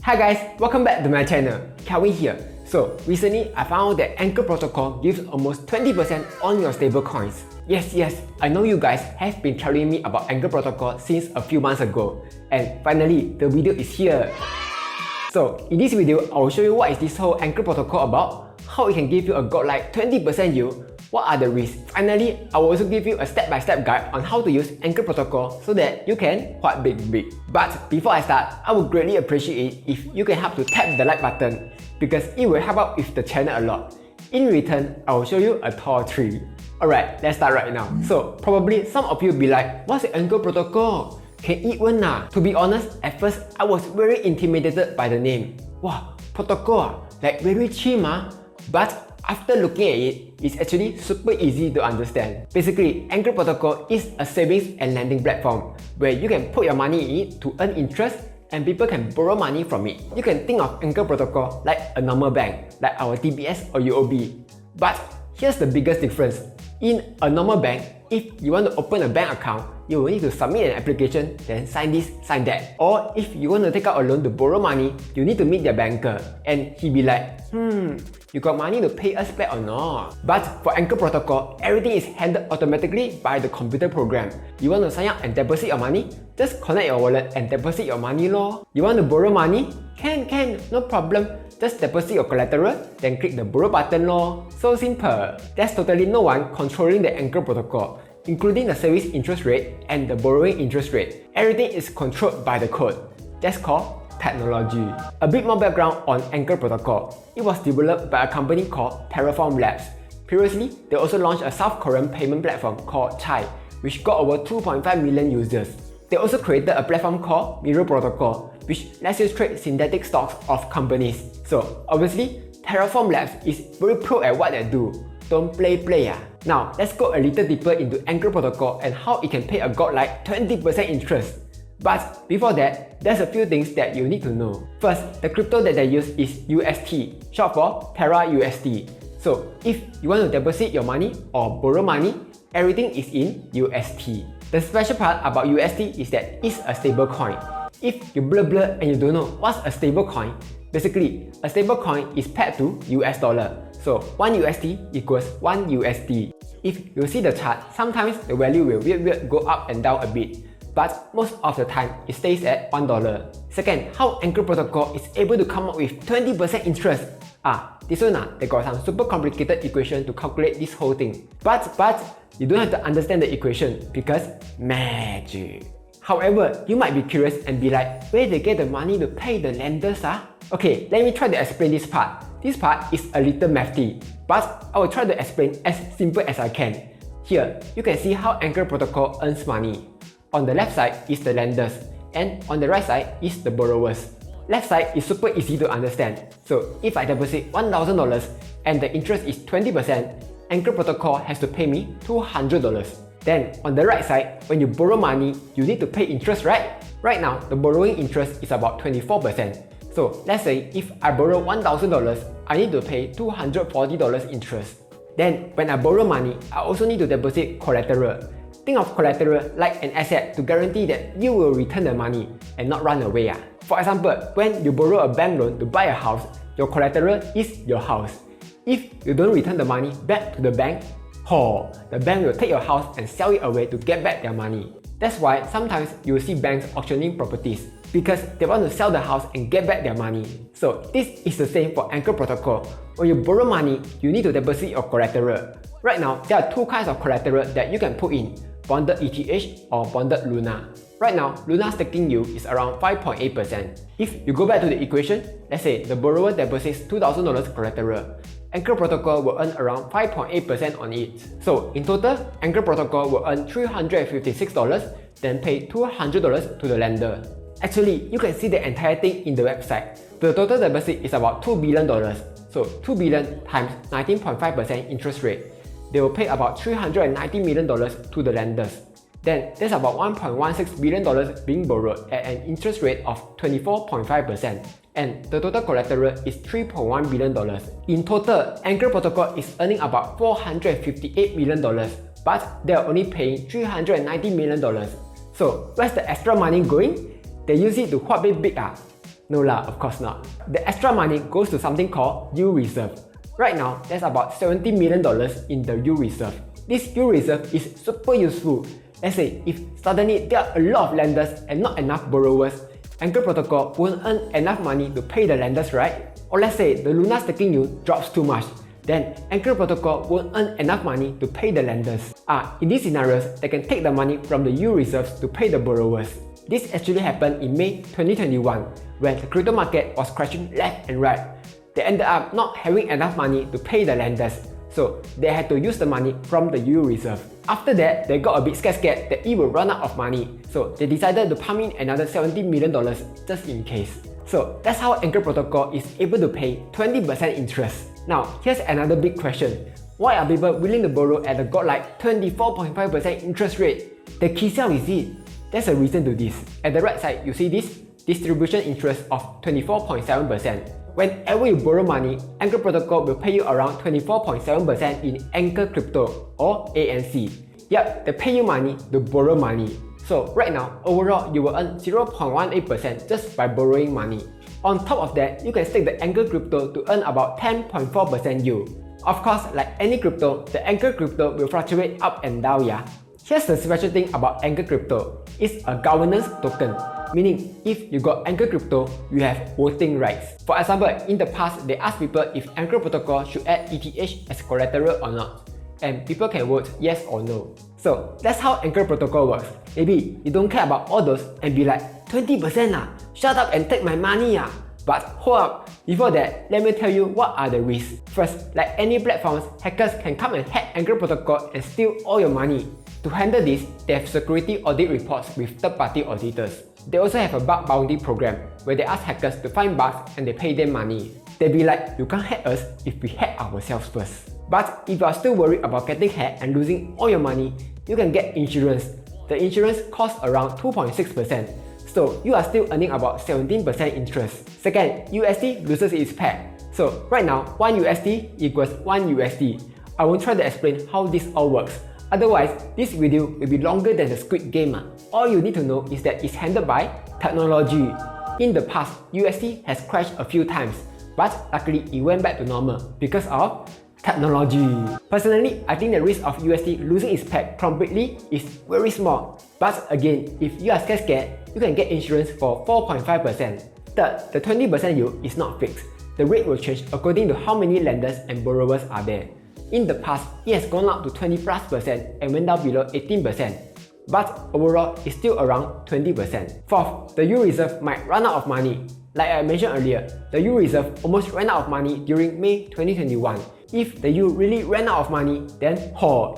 Hi guys, welcome back to my channel. Kelvin here. So recently I found that Anchor protocol gives almost 20% on your stablecoins. Yes, I know you guys have been telling me about Anchor protocol since a few months ago, and finally the video is here. So in this video, I will show you what is this whole Anchor protocol about, how it can give you a godlike 20% yield, what are the risks. Finally, I will also give you a step-by-step guide on how to use Anchor protocol so that you can what big. But before I start, I would greatly appreciate it if you can help to tap the like button because it will help out with the channel a lot. In return, I will show you a tall tree. Alright, let's start right now. So probably some of you will be like, what's the Anchor protocol? Can eat one nah? To be honest, at first I was very intimidated by the name. Wow, protocol, like very cheap But after looking at it, it's actually super easy to understand. Basically, Anchor protocol is a savings and lending platform where you can put your money in it to earn interest and people can borrow money from it. You can think of Anchor protocol like a normal bank, like our DBS or UOB. But here's the biggest difference. In a normal bank, if you want to open a bank account, you will need to submit an application, then sign this, sign that. Or if you want to take out a loan to borrow money, you need to meet their banker and he be like, you got money to pay us back or not? But for Anchor protocol, everything is handled automatically by the computer program. You want to sign up and deposit your money? Just connect your wallet and deposit your money lor. You want to borrow money? Can, no problem. Just deposit your collateral, then click the borrow button lor. So simple. There's totally no one controlling the Anchor protocol, including the service interest rate and the borrowing interest rate. Everything is controlled by the code. That's called technology. A bit more background on Anchor protocol. It was developed by a company called Terraform Labs. Previously, they also launched a South Korean payment platform called Chai, which got over 2.5 million users. They also created a platform called Mirror Protocol, which lets you trade synthetic stocks of companies. So obviously, Terraform Labs is very pro at what they do. Don't play. Now, let's go a little deeper into Anchor protocol and how it can pay a godlike 20% interest. But before that, there's a few things that you need to know. First, the crypto that they use is UST, short for TerraUSD. So if you want to deposit your money or borrow money, everything is in UST. The special part about UST is that it's a stable coin. If you blur and you don't know what's a stable coin, basically a stable coin is pegged to US dollar. So 1 USD equals 1 USD. If you see the chart, sometimes the value will weird go up and down a bit. But most of the time, it stays at $1. Second, how Anchor protocol is able to come up with 20% interest. This one they got some super complicated equation to calculate this whole thing. But you don't have to understand the equation because magic. However, you might be curious and be like, where they get the money to pay the lenders? Okay, let me try to explain this part. This part is a little mathy, but I will try to explain as simple as I can. Here, you can see how Anchor protocol earns money. On the left side is the lenders, and on the right side is the borrowers. Left side is super easy to understand. So if I deposit $1,000 and the interest is 20%, Anchor protocol has to pay me $200. Then on the right side, when you borrow money, you need to pay interest, right? Right now, the borrowing interest is about 24%. So let's say if I borrow $1,000, I need to pay $240 interest. Then when I borrow money, I also need to deposit collateral. Think of collateral like an asset to guarantee that you will return the money and not run away. For example, when you borrow a bank loan to buy a house, your collateral is your house. If you don't return the money back to the bank, the bank will take your house and sell it away to get back their money. That's why sometimes you will see banks auctioning properties because they want to sell the house and get back their money. So this is the same for Anchor protocol. When you borrow money, you need to deposit your collateral. Right now, there are two kinds of collateral that you can put in, bonded ETH or bonded Luna. Right now, Luna's staking yield is around 5.8%. If you go back to the equation, let's say the borrower deposits $2,000 collateral. Anchor protocol will earn around 5.8% on it. So in total, Anchor protocol will earn $356, then pay $200 to the lender. Actually, you can see the entire thing in the website. The total deposit is about $2 billion. So 2 billion times 19.5% interest rate. They will pay about $390 million to the lenders. Then there's about $1.16 billion being borrowed at an interest rate of 24.5%. And the total collateral is $3.1 billion. In total, Anchor protocol is earning about $458 million, but they are only paying $390 million. So where's the extra money going? They use it to what big? No lah, of course not. The extra money goes to something called U reserve. Right now, there's about $70 million in the U reserve. This U reserve is super useful. Let's say if suddenly there are a lot of lenders and not enough borrowers, Anchor Protocol won't earn enough money to pay the lenders, right? Or let's say the Luna staking yield drops too much, then Anchor Protocol won't earn enough money to pay the lenders. In these scenarios, they can take the money from the U reserves to pay the borrowers. This actually happened in May 2021 when the crypto market was crashing left and right. They ended up not having enough money to pay the lenders, so they had to use the money from the U reserve. After that, they got a bit scared that it will run out of money, so they decided to pump in another $70 million just in case. So that's how Anchor Protocol is able to pay 20% interest. Now, here's another big question. Why are people willing to borrow at a godlike 24.5% interest rate? The key sell is it? There's a reason to this. At the right side, you see this distribution interest of 24.7%. Whenever you borrow money, Anchor Protocol will pay you around 24.7% in Anchor Crypto or ANC. Yep, they pay you money to borrow money. So right now, overall, you will earn 0.18% just by borrowing money. On top of that, you can stake the Anchor Crypto to earn about 10.4% yield. Of course, like any crypto, the Anchor Crypto will fluctuate up and down, yeah. Here's the special thing about Anchor Crypto. It's a governance token. Meaning, if you got Anchor Crypto, you have voting rights. For example, in the past, they asked people if Anchor Protocol should add ETH as collateral or not. And people can vote yes or no. So that's how Anchor Protocol works. Maybe you don't care about all those and be like, 20% shut up and take my money But hold up, before that, let me tell you what are the risks. First, like any platforms, hackers can come and hack Anchor Protocol and steal all your money. To handle this, they have security audit reports with third-party auditors. They also have a bug bounty program where they ask hackers to find bugs and they pay them money. They'll be like, you can't hack us if we hack ourselves first. But if you are still worried about getting hacked and losing all your money, you can get insurance. The insurance costs around 2.6%. So you are still earning about 17% interest. Second, USD loses its peg. So right now, 1 USD equals 1 USD. I won't try to explain how this all works. Otherwise, this video will be longer than the Squid Game. All you need to know is that it's handled by technology. In the past, USD has crashed a few times, but luckily it went back to normal because of technology. Personally, I think the risk of USD losing its peg completely is very small. But again, if you are scared, you can get insurance for 4.5%. Third, the 20% yield is not fixed. The rate will change according to how many lenders and borrowers are there. In the past, it has gone up to 20+% and went down below 18%. But overall, it's still around 20%. Fourth, the U reserve might run out of money. Like I mentioned earlier, the U reserve almost ran out of money during May 2021. If the U really ran out of money, then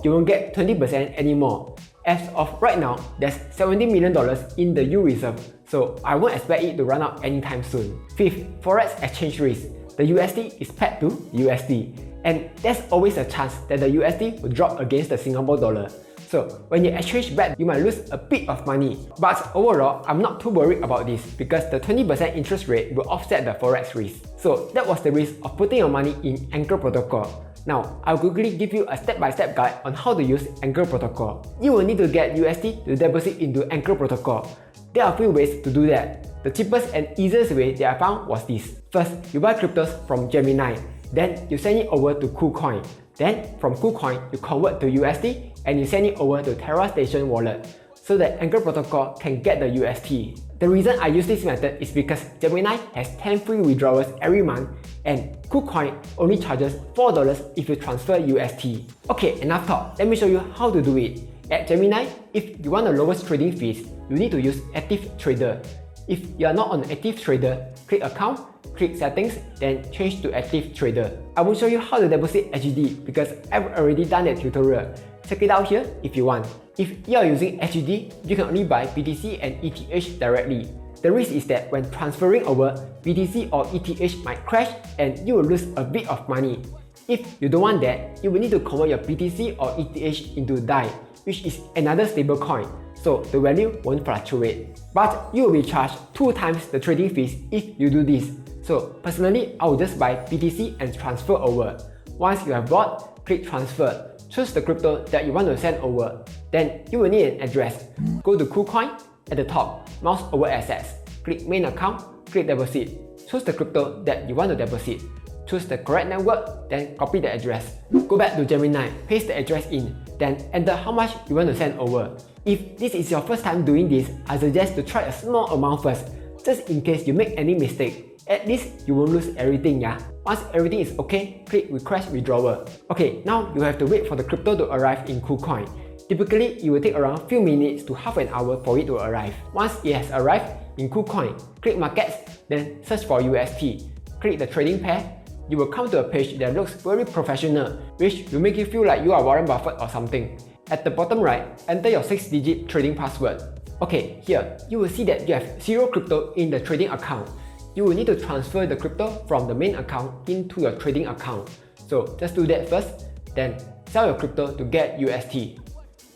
you won't get 20% anymore. As of right now, there's $70 million in the U reserve, so I won't expect it to run out anytime soon. Fifth, Forex exchange risk. The USD is pegged to USD, and there's always a chance that the USD will drop against the Singapore dollar. So when you exchange back, you might lose a bit of money. But overall, I'm not too worried about this because the 20% interest rate will offset the Forex risk. So that was the risk of putting your money in Anchor Protocol. Now, I'll quickly give you a step-by-step guide on how to use Anchor Protocol. You will need to get USD to deposit into Anchor Protocol. There are a few ways to do that. The cheapest and easiest way that I found was this. First, you buy cryptos from Gemini. Then you send it over to KuCoin. Then from KuCoin, you convert to USD and you send it over to TerraStation wallet so that Anchor Protocol can get the UST. The reason I use this method is because Gemini has 10 free withdrawals every month and KuCoin only charges $4 if you transfer UST. Okay, enough talk. Let me show you how to do it. At Gemini, if you want the lowest trading fees, you need to use Active Trader. If you are not on Active Trader, click Account, click Settings, then change to Active Trader. I will show you how to deposit HUD because I've already done that tutorial. Check it out here if you want. If you are using HUD, you can only buy BTC and ETH directly. The risk is that when transferring over, BTC or ETH might crash and you will lose a bit of money. If you don't want that, you will need to convert your BTC or ETH into DAI, which is another stablecoin, so the value won't fluctuate. But you will be charged 2 times the trading fees if you do this. So personally, I will just buy BTC and transfer over. Once you have bought, click Transfer. Choose the crypto that you want to send over. Then you will need an address. Go to KuCoin at the top, mouse over assets, click main account, click deposit. Choose the crypto that you want to deposit. Choose the correct network, then copy the address. Go back to Gemini, paste the address in, then enter how much you want to send over. If this is your first time doing this, I suggest to try a small amount first, just in case you make any mistake. At least you won't lose everything, yeah? Once everything is okay, click request withdrawal. Okay, now you have to wait for the crypto to arrive in KuCoin. Typically, it will take around few minutes to half an hour for it to arrive. Once it has arrived in KuCoin, click markets, then search for UST. Click the trading pair. You will come to a page that looks very professional, which will make you feel like you are Warren Buffett or something. At the bottom right, enter your 6-digit trading password. Okay, here, you will see that you have 0 crypto in the trading account. You will need to transfer the crypto from the main account into your trading account. So just do that first, then sell your crypto to get UST.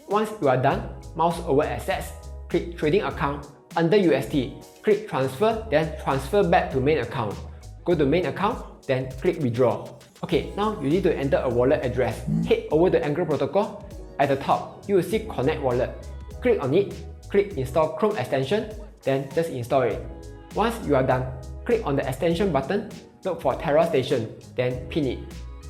Once you are done, mouse over assets, click trading account, under UST, click transfer, then transfer back to main account. Go to main account, then click withdraw. Okay, now you need to enter a wallet address. Head over to Anchor Protocol. At the top, you will see Connect Wallet. Click on it, click Install Chrome extension, then just install it. Once you are done, click on the extension button, look for TerraStation, then pin it.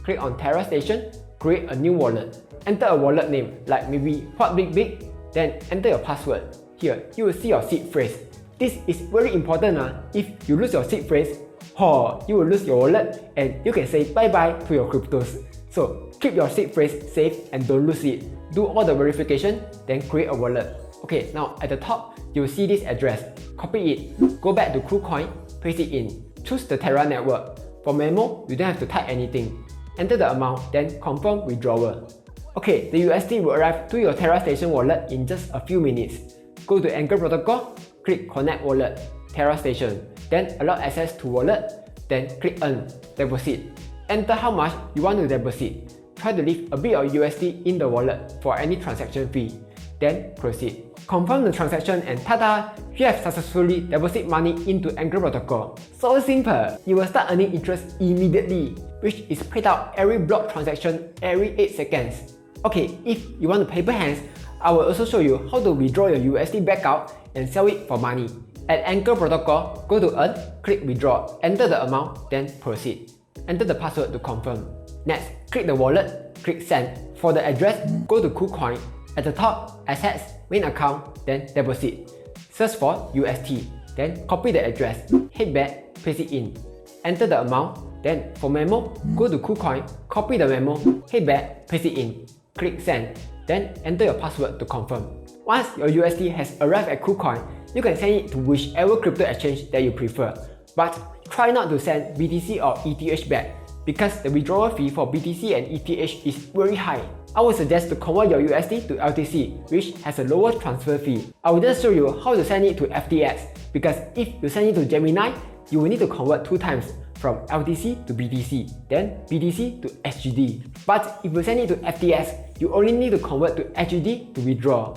Click on TerraStation, create a new wallet. Enter a wallet name like maybe What Big Big, then enter your password. Here, you will see your seed phrase. This is very important. If you lose your seed phrase, you will lose your wallet and you can say bye-bye to your cryptos. So keep your seed phrase safe and don't lose it. Do all the verification, then create a wallet. Okay, now at the top, you will see this address. Copy it, go back to KuCoin, paste it in. Choose the Terra network. For memo, you don't have to type anything. Enter the amount, then confirm withdrawal. Okay, the USD will arrive to your TerraStation wallet in just a few minutes. Go to Anchor Protocol, click Connect Wallet, TerraStation, then allow access to wallet, then click Earn, Deposit. Enter how much you want to deposit. Try to leave a bit of USD in the wallet for any transaction fee. Then proceed. Confirm the transaction and tada! You have successfully deposited money into Anchor Protocol. So simple! You will start earning interest immediately, which is paid out every block transaction every 8 seconds. Okay, if you want to paper hands, I will also show you how to withdraw your USD back out and sell it for money. At Anchor Protocol, go to Earn, click Withdraw, enter the amount, then Proceed. Enter the password to confirm. Next, click the wallet, click Send. For the address, go to KuCoin. At the top, Assets, Main Account, then Deposit. Search for UST, then copy the address. Head back, paste it in. Enter the amount, then for memo, go to KuCoin, copy the memo, head back, paste it in. Click Send, then enter your password to confirm. Once your USD has arrived at KuCoin, you can send it to whichever crypto exchange that you prefer. But try not to send BTC or ETH back, because the withdrawal fee for BTC and ETH is very high. I would suggest to convert your USD to LTC, which has a lower transfer fee. I will just show you how to send it to FTX, because if you send it to Gemini, you will need to convert 2 times, from LTC to BTC, then BTC to SGD. But if you send it to FTX, you only need to convert to SGD to withdraw.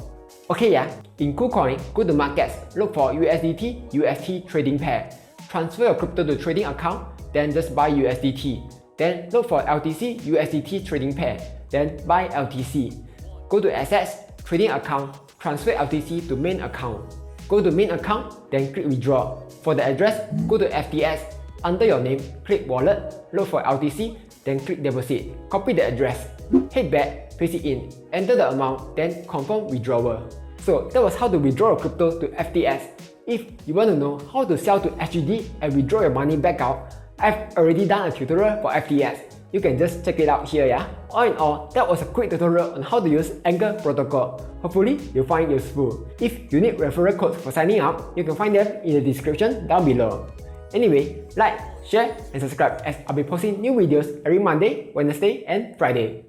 Okay, in KuCoin, go to Markets, look for USDT, UST trading pair. Transfer your crypto to trading account, then just buy USDT. Then look for LTC, USDT trading pair, then buy LTC. Go to Assets, Trading Account, transfer LTC to main account. Go to main account, then click Withdraw. For the address, go to FTX. Under your name, click Wallet, look for LTC, then click Deposit. Copy the address. Head back, paste it in. Enter the amount, then confirm withdrawal. So that was how to withdraw your crypto to FTX. If you want to know how to sell to SGD and withdraw your money back out, I've already done a tutorial for FTX. You can just check it out here, All in all, that was a quick tutorial on how to use Anchor Protocol. Hopefully, you'll find it useful. If you need referral codes for signing up, you can find them in the description down below. Anyway, like, share, and subscribe as I'll be posting new videos every Monday, Wednesday, and Friday.